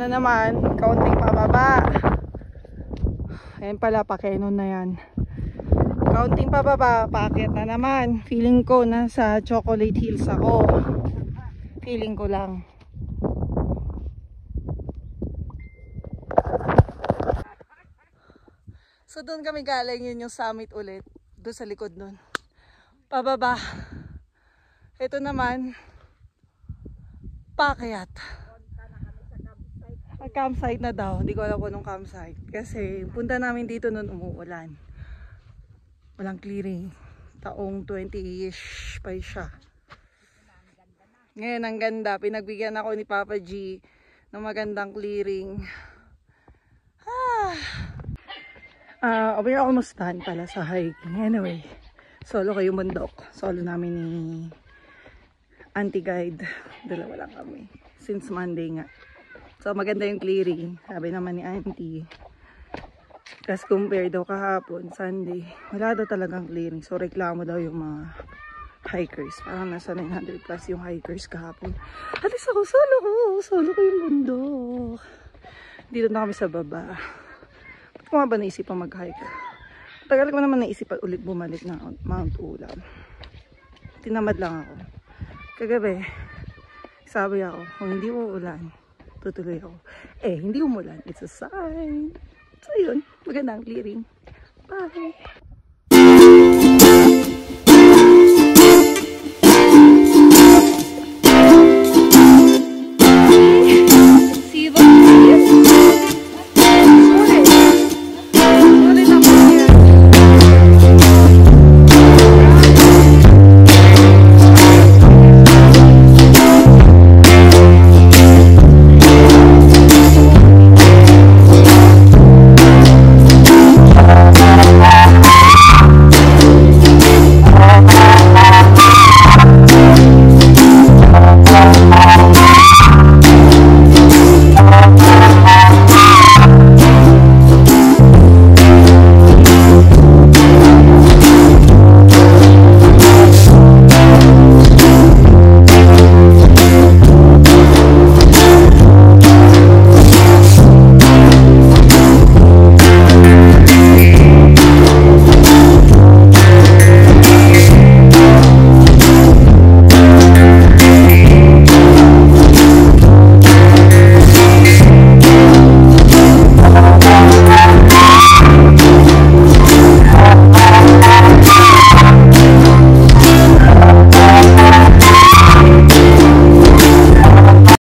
Naman, kaunting pababa. Ayan pala, Pakenon na yan. Kaunting pababa, paakyat na naman. Feeling ko nasa Chocolate Hills ako. Feeling ko lang. So doon kami galing, yun yung summit ulit. Doon sa likod doon. Pababa. Ito naman, paakyat. Campsite na daw, hindi ko alam kung anong campsite kasi punta namin dito noon umuulan, walang clearing, taong 20-ish pa siya. Ngayon ang ganda, pinagbigyan ako ni Papa G ng magandang clearing. We're almost done pala sa hiking. Anyway, solo kayo bundok, solo namin ni Auntie Guide, dalawa lang kami since Monday nga. So maganda yung clearing, sabi naman ni Auntie. Kasi compare daw kahapon, Sunday, wala daw talagang clearing. So reklamo daw yung mga hikers. Parang nasa 900 plus yung hikers kahapon. At least ako, solo ko yung bundok. Dito na kami sa baba. Ba't ko nga ba naisipan mag-hike? Tagal ko naman naisipan ulit bumalik ng Mount Ulam. Tinamad lang ako. Kagabi, sabi ako, kung hindi uulan, tutuloy ako. Hindi umulan. It's a sign. So yun, magandang clearing. Bye!